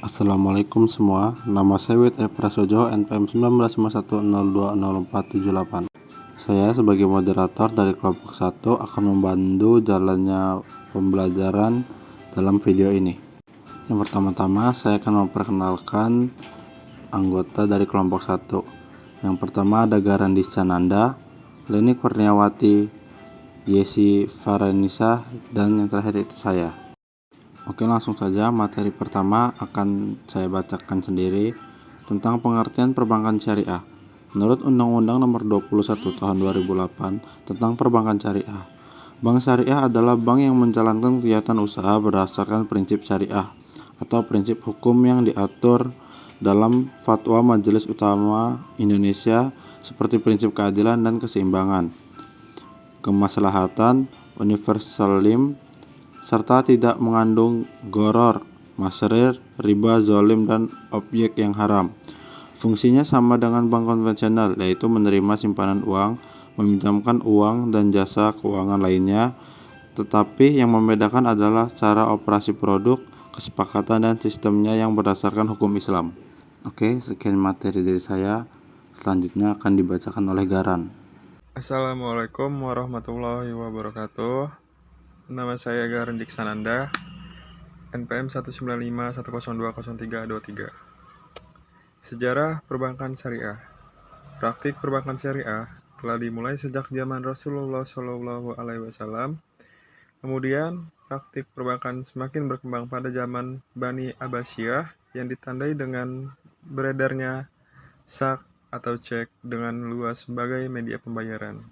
Assalamualaikum semua, nama saya Wit Prasojo, NPM 1951020478. Saya sebagai moderator dari kelompok 1 akan membantu jalannya pembelajaran dalam video ini. Yang pertama-tama saya akan memperkenalkan anggota dari kelompok 1. Yang pertama ada Garandi Sananda, Leni Kurniawati, Yesi Farenisa, dan yang terakhir itu saya. Oke, langsung saja materi pertama akan saya bacakan sendiri tentang pengertian perbankan syariah. Menurut Undang-Undang Nomor 21 Tahun 2008 tentang perbankan syariah, bank syariah adalah bank yang menjalankan kegiatan usaha berdasarkan prinsip syariah atau prinsip hukum yang diatur dalam Fatwa Majelis Ulama Indonesia seperti prinsip keadilan dan keseimbangan, kemaslahatan, universalisme, serta tidak mengandung goror, masrir, riba, zolim, dan objek yang haram. Fungsinya sama dengan bank konvensional, yaitu menerima simpanan uang, meminjamkan uang, dan jasa keuangan lainnya, tetapi yang membedakan adalah cara operasi produk, kesepakatan, dan sistemnya yang berdasarkan hukum Islam. Oke, sekian materi dari saya. Selanjutnya akan dibacakan oleh Garan. Assalamualaikum warahmatullahi wabarakatuh. Nama saya Garan Diksananda, NPM 19510200323. Sejarah perbankan syariah. Praktik perbankan syariah telah dimulai sejak zaman Rasulullah SAW. Kemudian, praktik perbankan semakin berkembang pada zaman Bani Abbasiyah yang ditandai dengan beredarnya sak atau cek dengan luas sebagai media pembayaran.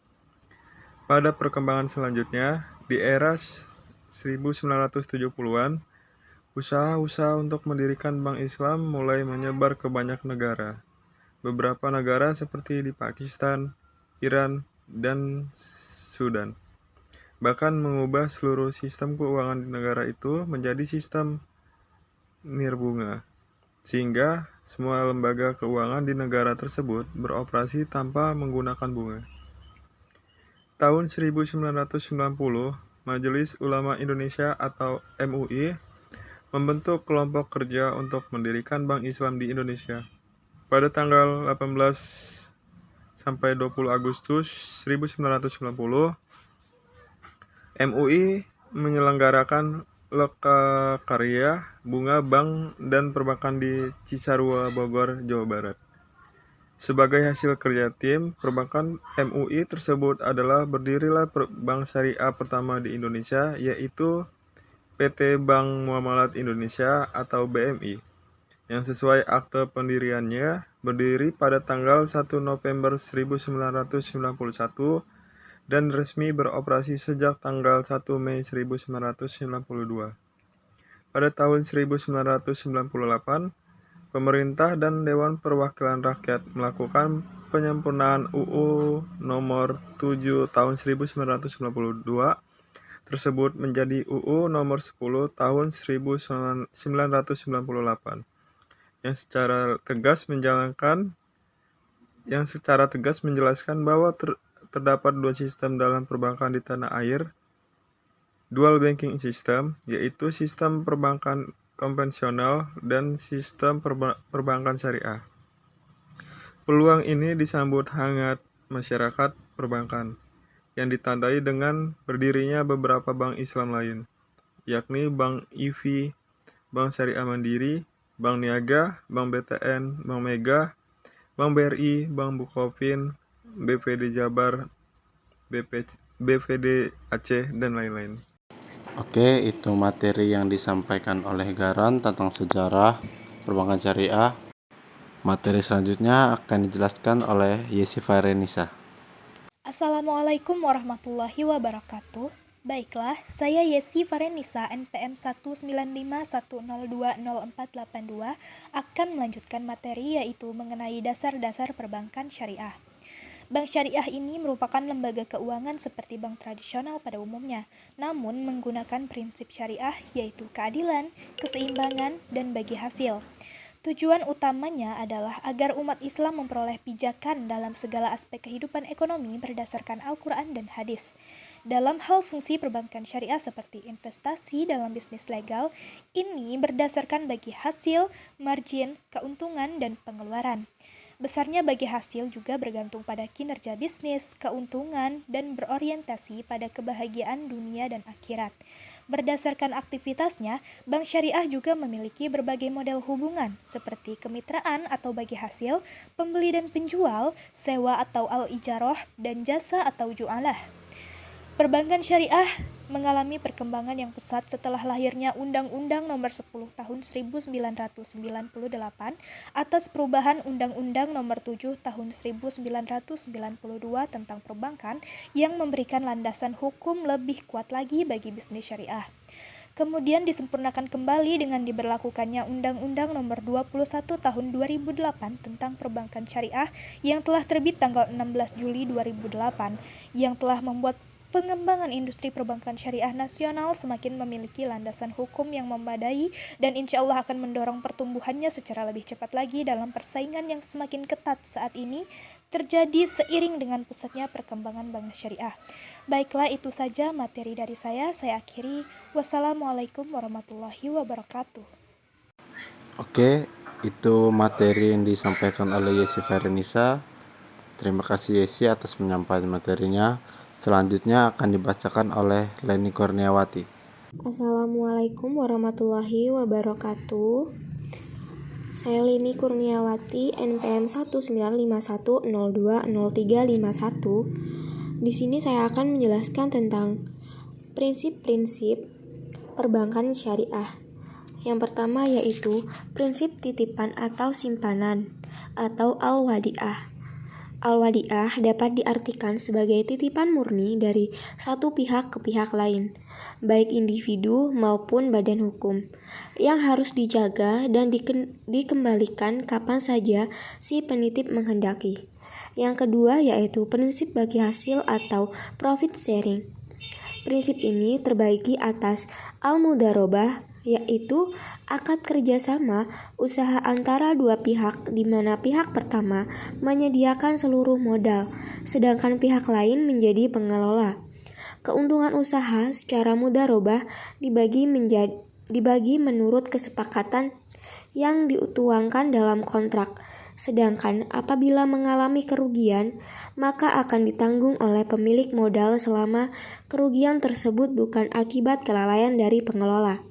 Pada perkembangan selanjutnya, di era 1970-an, usaha-usaha untuk mendirikan bank Islam mulai menyebar ke banyak negara. Beberapa negara seperti di Pakistan, Iran, dan Sudan bahkan mengubah seluruh sistem keuangan di negara itu menjadi sistem nirbunga, sehingga semua lembaga keuangan di negara tersebut beroperasi tanpa menggunakan bunga. Tahun 1990, Majelis Ulama Indonesia atau MUI membentuk kelompok kerja untuk mendirikan Bank Islam di Indonesia. Pada tanggal 18 sampai 20 Agustus 1990, MUI menyelenggarakan lokakarya bunga bank dan perbankan di Cisarua, Bogor, Jawa Barat. Sebagai hasil kerja tim, perbankan MUI tersebut adalah berdirilah bank syariah pertama di Indonesia, yaitu PT Bank Muamalat Indonesia atau BMI, yang sesuai akte pendiriannya berdiri pada tanggal 1 November 1991 dan resmi beroperasi sejak tanggal 1 Mei 1992. Pada tahun 1998, pemerintah dan Dewan Perwakilan Rakyat melakukan penyempurnaan UU nomor 7 tahun 1992 tersebut menjadi UU nomor 10 tahun 1998 yang secara tegas menjelaskan bahwa terdapat dua sistem dalam perbankan di tanah air, dual banking system, yaitu sistem perbankan konvensional dan sistem perbankan syariah. Peluang ini disambut hangat masyarakat perbankan, yang ditandai dengan berdirinya beberapa bank Islam lain, yakni Bank IV, Bank Syariah Mandiri, Bank Niaga, Bank BTN, Bank Mega, Bank BRI, Bank Bukopin, BPD Jabar, BPD Aceh, dan lain-lain. Oke, itu materi yang disampaikan oleh Garan tentang sejarah perbankan syariah. Materi selanjutnya akan dijelaskan oleh Yesi Farenisa. Assalamualaikum warahmatullahi wabarakatuh. Baiklah, saya Yesi Farenisa, NPM 19510200482 akan melanjutkan materi yaitu mengenai dasar-dasar perbankan syariah. Bank syariah ini merupakan lembaga keuangan seperti bank tradisional pada umumnya, namun menggunakan prinsip syariah yaitu keadilan, keseimbangan, dan bagi hasil. Tujuan utamanya adalah agar umat Islam memperoleh pijakan dalam segala aspek kehidupan ekonomi berdasarkan Al-Quran dan hadis. Dalam hal fungsi perbankan syariah seperti investasi dalam bisnis legal, ini berdasarkan bagi hasil, margin, keuntungan, dan pengeluaran. Besarnya bagi hasil juga bergantung pada kinerja bisnis, keuntungan, dan berorientasi pada kebahagiaan dunia dan akhirat. Berdasarkan aktivitasnya, bank syariah juga memiliki berbagai model hubungan seperti kemitraan atau bagi hasil, pembeli dan penjual, sewa atau al-ijarah, dan jasa atau jualah. Perbankan syariah mengalami perkembangan yang pesat setelah lahirnya Undang-Undang Nomor 10 Tahun 1998 atas perubahan Undang-Undang Nomor 7 Tahun 1992 tentang perbankan yang memberikan landasan hukum lebih kuat lagi bagi bisnis syariah. Kemudian disempurnakan kembali dengan diberlakukannya Undang-Undang Nomor 21 Tahun 2008 tentang perbankan syariah yang telah terbit tanggal 16 Juli 2008 yang telah membuat pengembangan industri perbankan syariah nasional semakin memiliki landasan hukum yang memadai dan insya Allah akan mendorong pertumbuhannya secara lebih cepat lagi dalam persaingan yang semakin ketat saat ini terjadi seiring dengan pesatnya perkembangan bank syariah. Baiklah, itu saja materi dari saya akhiri. Wassalamualaikum warahmatullahi wabarakatuh. Oke, itu materi yang disampaikan oleh Yesi Ferenisa. Terima kasih Yesi atas penyampaian materinya. Selanjutnya akan dibacakan oleh Leni Kurniawati. Assalamualaikum warahmatullahi wabarakatuh. Saya Leni Kurniawati, NPM 1951020351. Di sini saya akan menjelaskan tentang prinsip-prinsip perbankan syariah. Yang pertama yaitu prinsip titipan atau simpanan atau al-wadi'ah. Al-wadi'ah dapat diartikan sebagai titipan murni dari satu pihak ke pihak lain, baik individu maupun badan hukum, yang harus dijaga dan dikembalikan kapan saja si penitip menghendaki. Yang kedua yaitu prinsip bagi hasil atau profit sharing. Prinsip ini terbagi atas al-mudharabah, yaitu akad kerjasama usaha antara dua pihak di mana pihak pertama menyediakan seluruh modal, sedangkan pihak lain menjadi pengelola. Keuntungan usaha secara mudharabah dibagi menurut kesepakatan yang dituangkan dalam kontrak. Sedangkan apabila mengalami kerugian, maka akan ditanggung oleh pemilik modal selama kerugian tersebut bukan akibat kelalaian dari pengelola.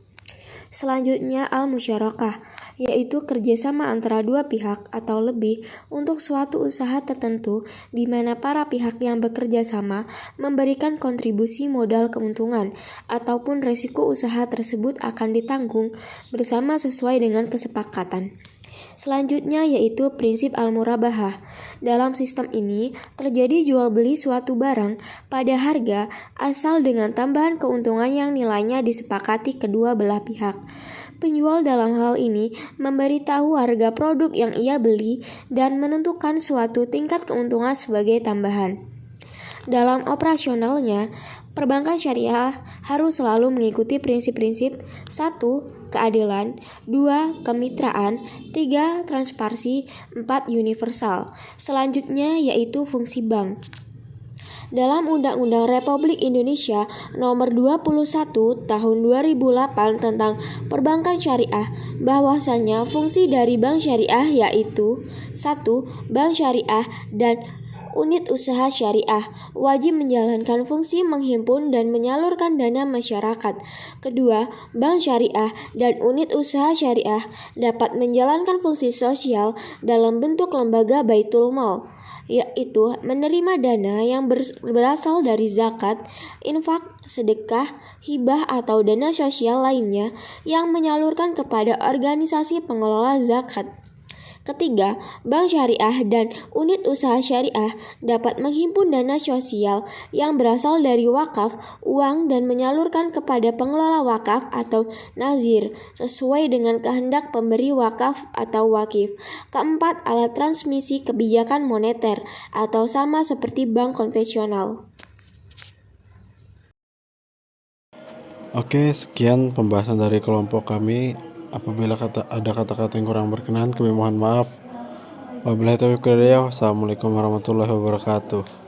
Selanjutnya al-musyarakah, yaitu kerjasama antara dua pihak atau lebih untuk suatu usaha tertentu di mana para pihak yang bekerja sama memberikan kontribusi modal keuntungan ataupun resiko usaha tersebut akan ditanggung bersama sesuai dengan kesepakatan. Selanjutnya yaitu prinsip al-murabahah. Dalam sistem ini terjadi jual beli suatu barang pada harga asal dengan tambahan keuntungan yang nilainya disepakati kedua belah pihak. Penjual dalam hal ini memberitahu harga produk yang ia beli dan menentukan suatu tingkat keuntungan sebagai tambahan. Dalam operasionalnya, perbankan syariah harus selalu mengikuti prinsip-prinsip 1. Keadilan, 2. Kemitraan, 3. Transparansi, 4. Universal. Selanjutnya yaitu fungsi bank. Dalam Undang-Undang Republik Indonesia Nomor 21 Tahun 2008 tentang Perbankan Syariah, bahwasanya fungsi dari bank syariah yaitu 1. Bank syariah dan unit usaha syariah wajib menjalankan fungsi menghimpun dan menyalurkan dana masyarakat. Kedua, bank syariah dan unit usaha syariah dapat menjalankan fungsi sosial dalam bentuk lembaga baitul mal, yaitu menerima dana yang berasal dari zakat, infak, sedekah, hibah atau dana sosial lainnya yang menyalurkan kepada organisasi pengelola zakat. Ketiga, bank syariah dan unit usaha syariah dapat menghimpun dana sosial yang berasal dari wakaf, uang dan menyalurkan kepada pengelola wakaf atau nazir sesuai dengan kehendak pemberi wakaf atau wakif. Keempat, alat transmisi kebijakan moneter atau sama seperti bank konvensional. Oke, sekian pembahasan dari kelompok kami. Apabila ada kata-kata yang kurang berkenan, kami mohon maaf. Wabillahi taufiq wal hidayah. Wassalamualaikum warahmatullahi wabarakatuh.